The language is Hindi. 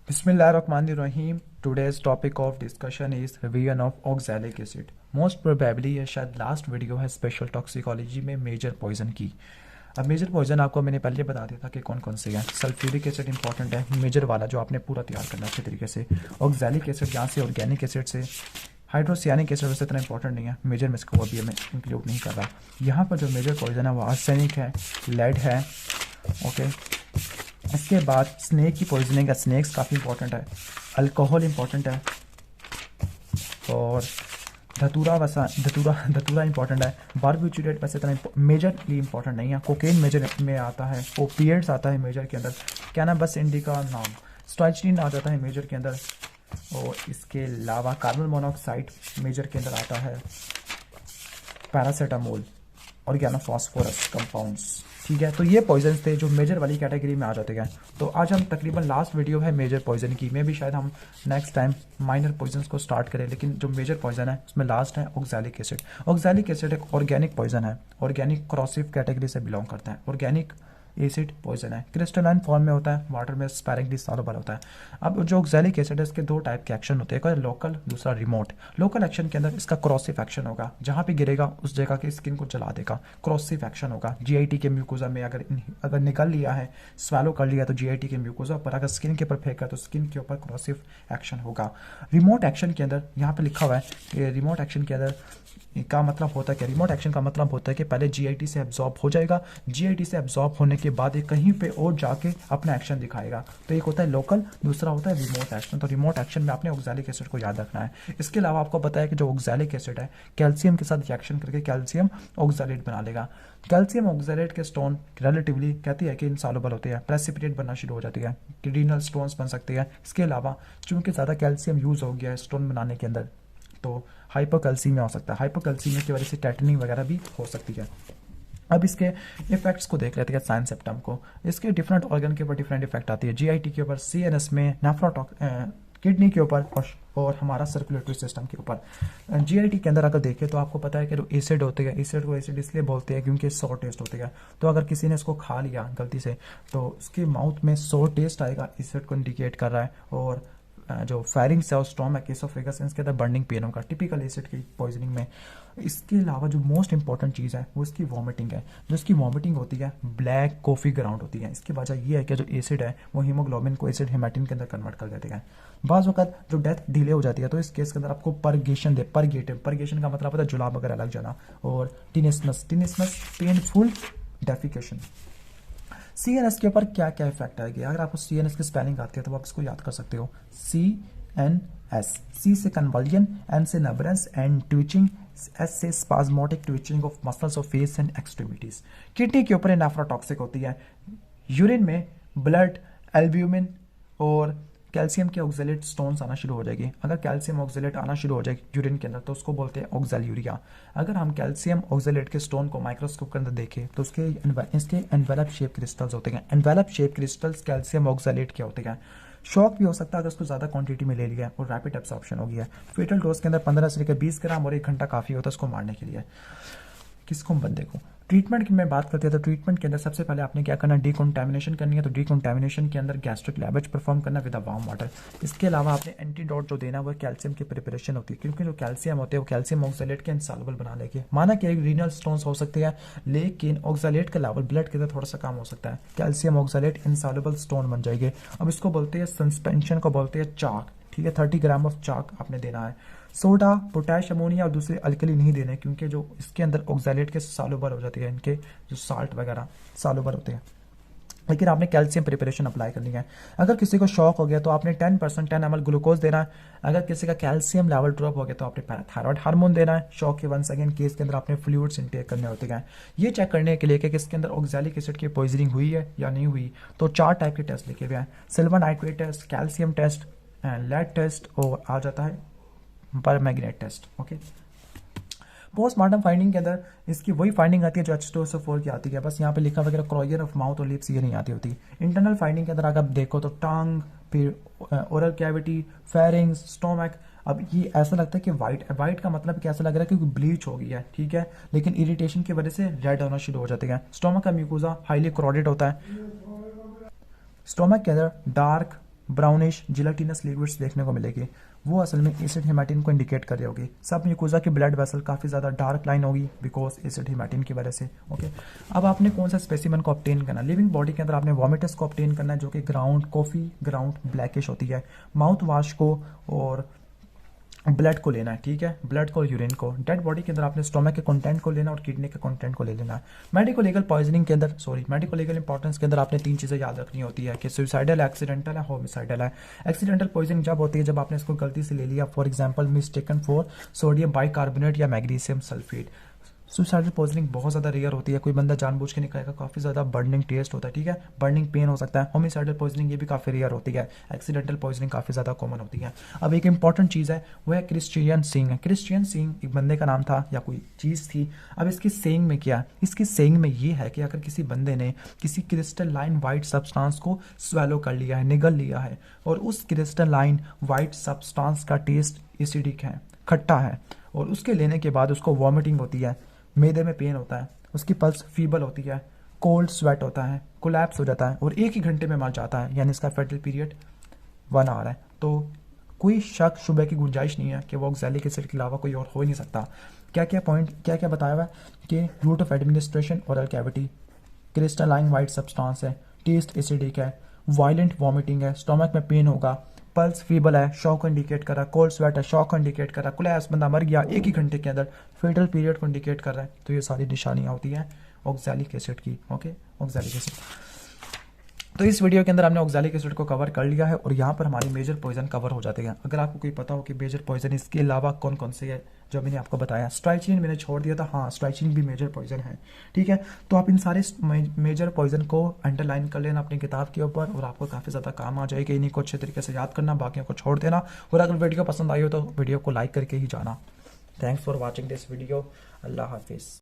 Bismillahirrahmanirrahim. Today's topic of discussion is revision of oxalic acid. Most probably ये शायद लास्ट वीडियो है स्पेशल टॉक्सिकोलॉजी में मेजर पॉइजन की। अब मेजर पॉइजन आपको मैंने पहले बता दिया था कि कौन कौन से हैं। सल्फ्यूरिक एसिड इंपॉर्टेंट है, मेजर वाला जो आपने पूरा तैयार करना अच्छे तरीके से। ऑक्सैलिक एसिड यहाँ से ऑर्गेनिक एसिड से। हाइड्रोसियानिक एसिड वैसे इतना इंपॉर्टेंट नहीं है, मेजर में इसको अभी मैं इंक्लूड नहीं कर रहा। यहाँ पर जो मेजर पॉइजन है वो आर्सेनिक है, लेड है। ओके, इसके बाद स्नेक की पॉइजनिंग है, स्नेक्स काफ़ी इंपॉर्टेंट है। अल्कोहल इंपॉर्टेंट है और धतूरा इंपॉर्टेंट है। बारबिट्यूरेट वैसे इतना मेजरली इंपॉर्टेंट नहीं है। कोकेन मेजर में आता है, ओपिएट्स आता है मेजर के अंदर। कैनाबस इंडिका नाम, स्टाइचिन आ जाता है मेजर के अंदर। और इसके अलावा कार्बन मोनोऑक्साइड मेजर के अंदर आता है। Paracetamol, organophosphorus compounds. ठीक है, तो ये पॉइजन थे जो मेजर वाली कैटेगरी में आ जाते हैं। तो आज हम तकरीबन लास्ट वीडियो है मेजर पॉइजन की, में भी शायद हम नेक्स्ट टाइम माइनर पॉइजन को स्टार्ट करें, लेकिन जो मेजर पॉइजन है उसमें लास्ट है ऑक्सैलिक एसिड। ऑक्सैलिक एसिड एक ऑर्गेनिक पॉइजन है, ऑर्गेनिक क्रॉसिव कैटेगरी से बिलोंग करता है। ऑर्गेनिक एसिड पॉइजन है, क्रिस्टलाइन फॉर्म में होता है, वाटर में स्पैरेंटली सॉल्युबल होता है। अब जो ऑक्सैलिक एसिड है इसके दो टाइप के एक्शन होते हैं, एक है लोकल, दूसरा रिमोट। लोकल एक्शन के अंदर इसका क्रॉसिव एक्शन होगा, जहाँ पे गिरेगा उस जगह की स्किन को जला देगा, क्रॉसिव एक्शन होगा। जीआईटी के म्यूकोजा में अगर निकल लिया है, स्वालो कर लिया तो जीआईटी के म्यूकोजा पर, अगर स्किन के ऊपर फेंका तो स्किन के ऊपर क्रॉसिव एक्शन होगा। रिमोट एक्शन के अंदर यहाँ पे लिखा हुआ है कि रिमोट एक्शन के अंदर का मतलब होता है कि रिमोट एक्शन का मतलब होता है कि पहले जीआईटी से एब्जॉर्ब हो जाएगा, जीआईटी से एब्जॉर्ब होने के बाद ये कहीं पे और जाके अपना एक्शन दिखाएगा। तो एक होता है लोकल, दूसरा होता है रिमोट एक्शन। तो रिमोट एक्शन में आपने ऑक्सैलिक एसिड को याद रखना है। इसके अलावा आपको पता है कि जो ऑक्सैलिक एसिड है कैल्शियम के साथ रिएक्शन करके कैल्शियम ऑक्सैलेट बना लेगा। कैल्शियम ऑक्सैलेट के स्टोन रिलेटिवली कहती है कि इनसॉल्युबल होते हैं, प्रेसिपिटेट बनना शुरू हो जाती है, किडीनल स्टोन्स बन सकते हैं। इसके अलावा चूंकि ज़्यादा कैल्शियम यूज़ हो गया है स्टोन बनाने के अंदर, तो हाइपोकैल्सीमिया हो सकता है। हाइपोकैल्सीमिया की वजह से टेटनिंग वगैरह भी हो सकती है। अब इसके इफेक्ट्स को देख लेते हैं साइन सेप्टम को। इसके डिफरेंट ऑर्गन के ऊपर डिफरेंट इफेक्ट आती है। जीआईटी के ऊपर, सीएनएस में, नेफ्रोटॉक, किडनी के ऊपर और हमारा सर्कुलेटरी सिस्टम के ऊपर। जीआईटी के अंदर अगर देखें तो आपको पता है कि जो एसिड होते हैं, एसिड को एसिड इसलिए बोलते हैं क्योंकि सॉर टेस्ट होते हैं। तो अगर किसी ने इसको खा लिया गलती से तो उसके माउथ में सॉर टेस्ट आएगा, एसिड को इंडिकेट कर रहा है। और जो फायरिंग्स है और स्टोमक, एसोफेगस, इसके अंदर बर्निंग पेन होगा टिपिकल एसिड की पॉइजनिंग में। इसके अलावा जो मोस्ट इंपॉर्टेंट चीज़ है वो इसकी वॉमिटिंग है। जो इसकी वॉमिटिंग होती है ब्लैक कॉफ़ी ग्राउंड होती है। इसकी वजह ये है कि जो एसिड है वो हीमोग्लोबिन को एसिड हेमेटिन के अंदर कन्वर्ट कर देते हैं। बाज़ वक़्त जो डेथ डिले हो जाती है तो इस केस के अंदर आपको परगेशन का मतलब होता है जुलाब वगैरह लग जाना। और टिनिसमस पेनफुल डेफिकेशन। सीएनएस के ऊपर क्या क्या इफेक्ट आएगी, अगर आपको सीएनएस की स्पेलिंग आती है तो आप इसको याद कर सकते हो। सीएनएस, सी से कन्वल्जन, एन से नबरेंस एंड ट्विचिंग, एस से spasmodic twitching of muscles of face and extremities. Kidney के ऊपर नेफ्रोटॉक्सिक होती है। यूरिन में ब्लड, एल्ब्यूमिन और कैल्शियम के ऑक्सैलेट स्टोन्स आना शुरू हो जाएगी। अगर कैल्शियम ऑक्सैलेट आना शुरू हो जाएगी यूरिन के अंदर तो उसको बोलते हैं ऑक्सैल्यूरिया। अगर हम कैल्शियम ऑक्सैलेट के स्टोन को माइक्रोस्कोप के अंदर देखें तो इसके एनवेलप शेप क्रिस्टल्स होते हैं। Envelope shape crystals calcium oxalate के होते हैं। शॉक भी हो सकता है अगर उसको ज़्यादा क्वांटिटी में ले लिया और रैपिड एब्सॉर्प्शन हो गया। फेटल डोज के अंदर 15 से लेकर 20 ग्राम और 1 घंटा काफ़ी होता है उसको मारने के लिए, किसको, बंदे को। ट्रीटमेंट की मैं बात करते हैं तो ट्रीटमेंट के अंदर सबसे पहले आपने क्या करना है, डिकॉन्टामिनेशन करनी है। तो डिकॉन्टामिनेशन के अंदर गैस्ट्रिक लैवेज परफॉर्म करना विद वार्म वाटर। इसके अलावा आपने एंटीडोट जो देना है वो कैल्शियम की प्रिपरेशन होती है, क्योंकि जो कैल्शियम होते हैं वो कैल्शियम ऑक्सैलेट के इंसॉल्युबल बना लेके। माना कि रीनल स्टोन्स हो सकते हैं लेकिन ऑक्सैलेट का लेवल ब्लड के अंदर थोड़ा सा कम हो सकता है, कैल्शियम ऑक्सैलेट इंसॉल्युबल स्टोन बन जाएंगे। अब इसको बोलते हैं सस्पेंशन को बोलते हैं चाक। ठीक है, 30 ग्राम ऑफ चाक आपने देना है। सोडा, पोटैश, अमोनिया और दूसरे अल्कली नहीं देने, क्योंकि जो इसके अंदर ऑक्सैलेट के सॉल्युबल हो जाती है, इनके जो साल्ट वगैरह सॉल्युबल होते हैं। लेकिन आपने कैल्शियम प्रिपरेशन अप्लाई करनी है। अगर किसी को शॉक हो गया तो आपने 10% 10 ml ग्लूकोज देना है। अगर किसी का कैल्शियम लेवल ड्रॉप हो गया तो आपने पैराथायरॉयड हार्मोन देना है। शॉक के वंस अगेन केस के अंदर आपने फ्लूइड्स इनटेक करने होते हैं। ये चेक करने के लिए कि किसके अंदर ऑक्सैलिक एसिड की पॉइजनिंग हुई है या नहीं हुई, तो 4 टाइप के टेस्ट लिखे हुए हैं। Silver nitrate test, calcium test, lead test और आ जाता है पर magnet test. Okay, postmortem finding के अंदर इसकी वही फाइंडिंग आती है जो H2SO4 की आती है, बस यहाँ पे लिखा वगैरह क्रोजर ऑफ माउथ और लिप्स ये नहीं आती होती। इंटरनल फाइंडिंग के अंदर अगर आप देखो तो टंग, फिर ओरल कैविटी, फेरिंग्स, स्टोमक। अब ये ऐसा लगता है कि वाइट का मतलब कैसा लग रहा है, क्योंकि ब्लीच हो गई है, ठीक है, लेकिन इरिटेशन की वजह से रेड होना शुरू हो जाते हैं। स्टोमक का म्यूकोजा हाईली क्राउडेड होता है। स्टोमक के अंदर डार्क ब्राउनिश जिलेटिनस लिक्विड्स देखने को मिलेगी, वो असल में एसिड हेमाटिन को इंडिकेट कर रही होगी। सब म्यूकोजा की ब्लड वेसल काफ़ी ज़्यादा डार्क लाइन होगी बिकॉज एसिड हेमाटिन की वजह से। ओके, अब आपने कौन सा स्पेसिमन को ऑब्टेन करना है? लिविंग बॉडी के अंदर आपने वॉमिटस को ऑब्टेन करना है जो कि ग्राउंड कॉफ़ी ग्राउंड ब्लैकिश होती है। माउथ वाश को और ब्लड को लेना है, ठीक है, ब्लड को और यूरिन को। डेड बॉडी के अंदर आपने स्टोमक के कंटेंट को लेना और किडनी के कंटेंट को ले लेना है। मेडिको लीगल पॉइजनिंग के अंदर मेडिको लीगल इंपॉर्टेंस के अंदर आपने 3 चीज़ें याद रखनी होती है कि सुसाइडल है, एक्सीडेंटल है, होमिसाइडल है। एक्सीडेंटल पॉइजनिंग जब होती है जब आपने इसको गलती से ले लिया, for example mistaken for sodium bicarbonate या मैग्नीशियम सल्फेट। सुसाइडल पॉइजनिंग बहुत ज़्यादा रेयर होती है, कोई बंदा जानबूझ के नहीं करेगा, काफ़ी ज़्यादा बर्निंग टेस्ट होता है, ठीक है, बर्निंग पेन हो सकता है। होमिसाइडल पॉइजनिंग ये भी काफ़ी रेयर होती है। एक्सीडेंटल पॉइजनिंग काफ़ी ज़्यादा कॉमन होती है। अब एक इंपॉर्टेंट चीज़ है वो है क्रिश्चियन सीइंग। क्रिश्चियन सीइंग एक बंदे का नाम था या कोई चीज़ थी। अब इसकी सेइंग में क्या है? इसकी सेइंग में ये है कि अगर किसी बंदे ने किसी क्रिस्टलाइन वाइट सब्सटेंस को स्वेलो कर लिया है, निगल लिया है, और उस क्रिस्टलाइन वाइट सब्सटेंस का टेस्ट एसिडिक है, खट्टा है, और उसके लेने के बाद उसको वॉमिटिंग होती है, मैदे में पेन होता है, उसकी पल्स फीबल होती है, कोल्ड स्वेट होता है, कोलैप्स हो जाता है और 1 ही घंटे में मर जाता है, यानी इसका फेटल पीरियड 1 आवर है। तो कोई शक शुबह की गुंजाइश नहीं है कि वो ऑक्सैलिक एसिड के अलावा कोई और हो ही नहीं सकता। क्या क्या बताया हुआ है कि route of administration oral cavity, crystalline white substance है, टेस्ट एसिडिक है, वायलेंट वॉमिटिंग है, स्टोमक में पेन होगा, पल्स फीबल है, शॉक को इंडिकेट कर रहा है, कोल्ड स्वेट है, शॉक को इंडिकेट कर रहा है, कोलैप्स, बंदा मर गया 1 ही घंटे के अंदर, फेटल पीरियड को इंडिकेट कर रहा है। तो ये सारी निशानियां होती हैं ऑक्सैलिक एसिड की। Okay, oxalic acid. तो इस वीडियो के अंदर हमने ऑक्सैलिक एसिड को कवर कर लिया है और यहाँ पर हमारी मेजर पॉइजन कवर हो जाते हैं। अगर आपको कोई पता हो कि मेजर पॉइजन इसके अलावा कौन कौन से है जो मैंने आपको बताया, स्ट्राइचिनिन मैंने छोड़ दिया था, हाँ स्ट्राइचिनिन भी मेजर पॉइजन है, ठीक है। तो आप इन सारे मेजर पॉइजन को अंडरलाइन कर लेना अपनी किताब के ऊपर और आपको काफ़ी ज़्यादा काम आ जाएगी। इन्हीं को अच्छे तरीके से याद करना, बाकियों को छोड़ देना। और अगर वीडियो पसंद आई हो तो वीडियो को लाइक करके ही जाना। Thanks for watching this video. अल्लाह हाफिज़।